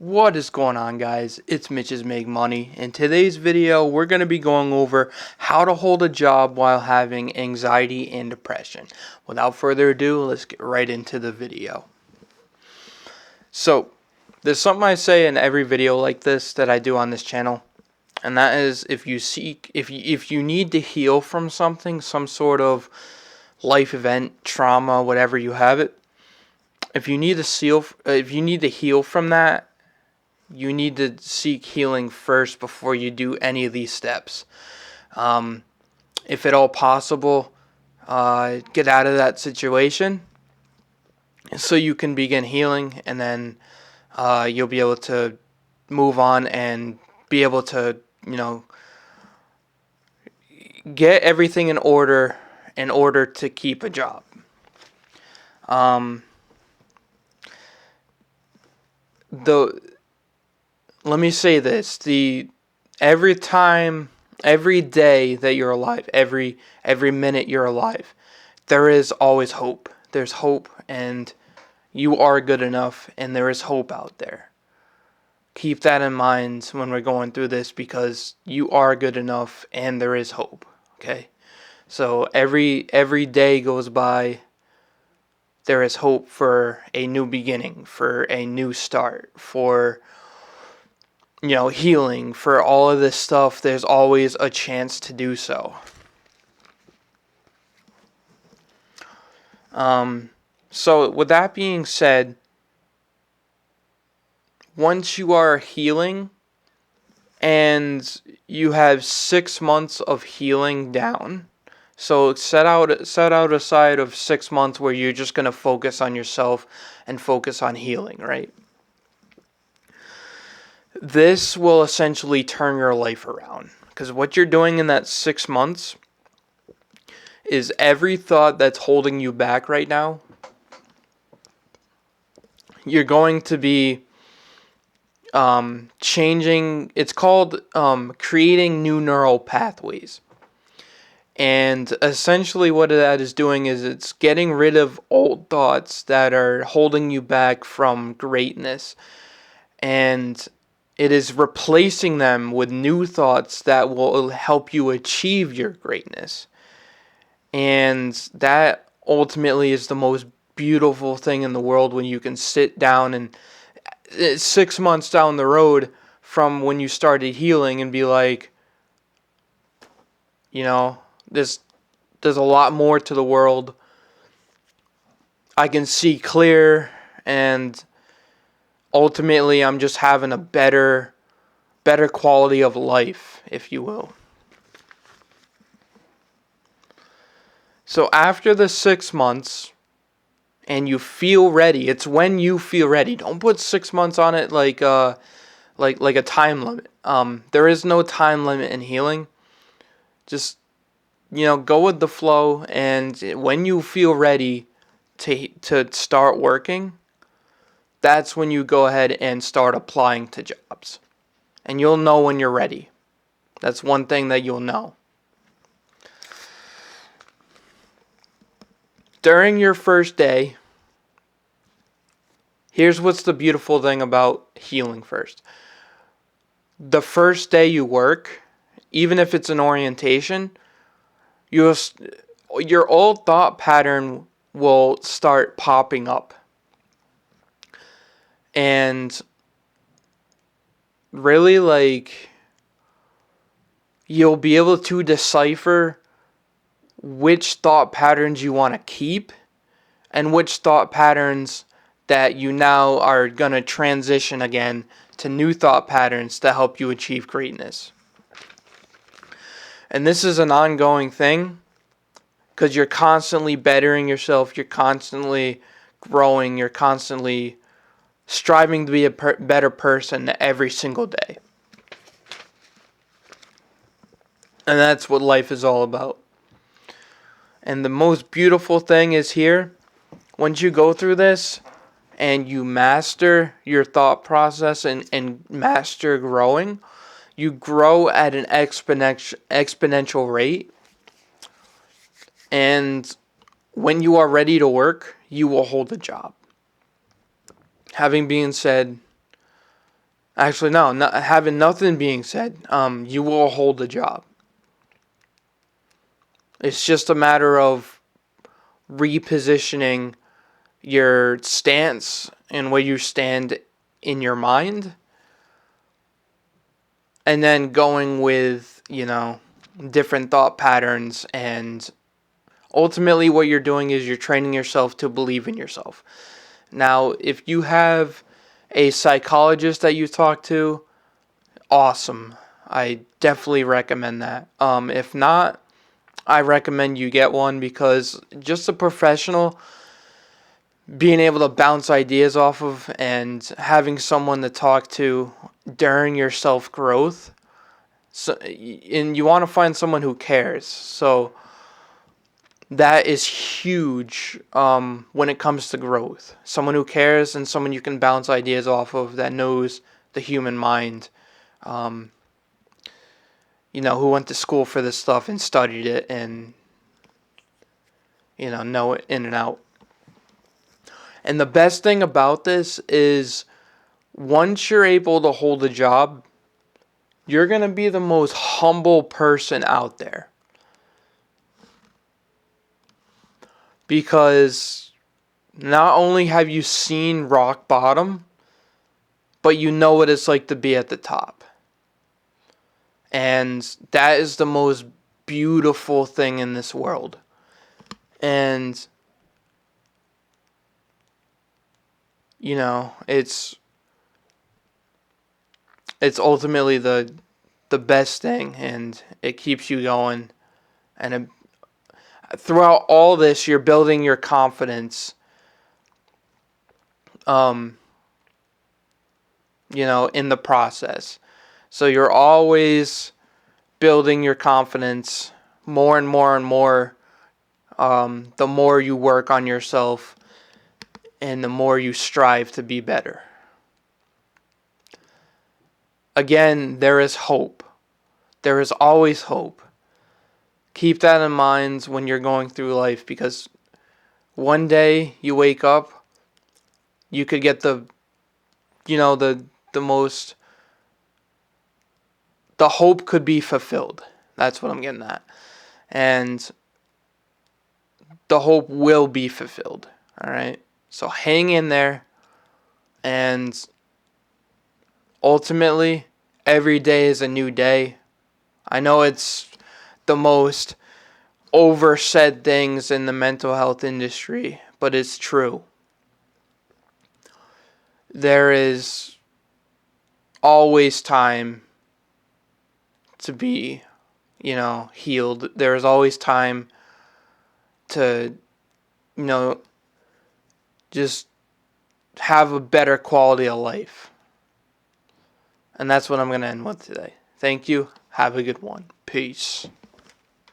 What is going on, guys? It's Mitch's Make Money. In today's video, we're going to be going over how to hold a job while having anxiety and depression. Without further ado, let's get right into the video. So, there's something I say in every video like this that I do on this channel, and that is if you need to heal from something, some sort of life event, trauma, whatever you have it, if you need to heal from that, you need to seek healing first before you do any of these steps. If at all possible, get out of that situation so you can begin healing, and then you'll be able to move on and be able to, get everything in order to keep a job. Let me say this, every day that you're alive, every minute you're alive, there is always hope. There's hope, and you are good enough, and there is hope out there. Keep that in mind when we're going through this, because you are good enough and there is hope, okay? So every day goes by, there is hope for a new beginning, for a new start, for healing, for all of this stuff. There's always a chance to do so. So with that being said, once you are healing and you have 6 months of healing down, so set out a side of 6 months where you're just going to focus on yourself and focus on healing, right? This will essentially turn your life around, because what you're doing in that 6 months is every thought that's holding you back right now, you're going to be changing. It's called creating new neural pathways. And essentially what that is doing is it's getting rid of old thoughts that are holding you back from greatness. And it is replacing them with new thoughts that will help you achieve your greatness. And that ultimately is the most beautiful thing in the world, when you can sit down and 6 months down the road from when you started healing and be like, there's a lot more to the world. I can see clear, and ultimately I'm just having a better quality of life, if you will. So after the 6 months, and you feel ready, it's when you feel ready. Don't put 6 months on it like a time limit. There is no time limit in healing. Just go with the flow, and when you feel ready to start working, that's when you go ahead and start applying to jobs. And you'll know when you're ready. That's one thing that you'll know. During your first day, here's what's the beautiful thing about healing first. The first day you work, even if it's an orientation, your old thought pattern will start popping up. And really, you'll be able to decipher which thought patterns you want to keep and which thought patterns that you now are going to transition again to new thought patterns to help you achieve greatness. And this is an ongoing thing, because you're constantly bettering yourself, you're constantly growing, you're constantly striving to be a better person every single day. And that's what life is all about. And the most beautiful thing is here, once you go through this and you master your thought process and master growing, you grow at an exponential rate. And when you are ready to work, you will hold a job. Having been said, Actually, no, having nothing being said, you will hold a job. It's just a matter of repositioning your stance and where you stand in your mind, and then going with, different thought patterns. And ultimately what you're doing is you're training yourself to believe in yourself. Now, if you have a psychologist that you talk to, awesome. I definitely recommend that. If not, I recommend you get one, because just a professional, being able to bounce ideas off of and having someone to talk to during your self growth. So, and you want to find someone who cares. So that is huge when it comes to growth. Someone who cares and someone you can bounce ideas off of, that knows the human mind. Um, who went to school for this stuff and studied it and, know it in and out. And the best thing about this is, once you're able to hold a job, you're going to be the most humble person out there. Because not only have you seen rock bottom, but you know what it's like to be at the top. And that is the most beautiful thing in this world. And, it's ultimately the best thing, and it keeps you going. And throughout all this, you're building your confidence, in the process. So you're always building your confidence more and more and more, the more you work on yourself and the more you strive to be better. Again, there is hope. There is always hope. Keep that in mind when you're going through life, because one day you wake up, you could get the most, the hope could be fulfilled. That's what I'm getting at. And the hope will be fulfilled. All right? So hang in there. And ultimately, every day is a new day. I know it's the most oversaid things in the mental health industry, but it's true. There is always time to be, healed. There is always time to, just have a better quality of life. And that's what I'm going to end with today. Thank you. Have a good one. Peace.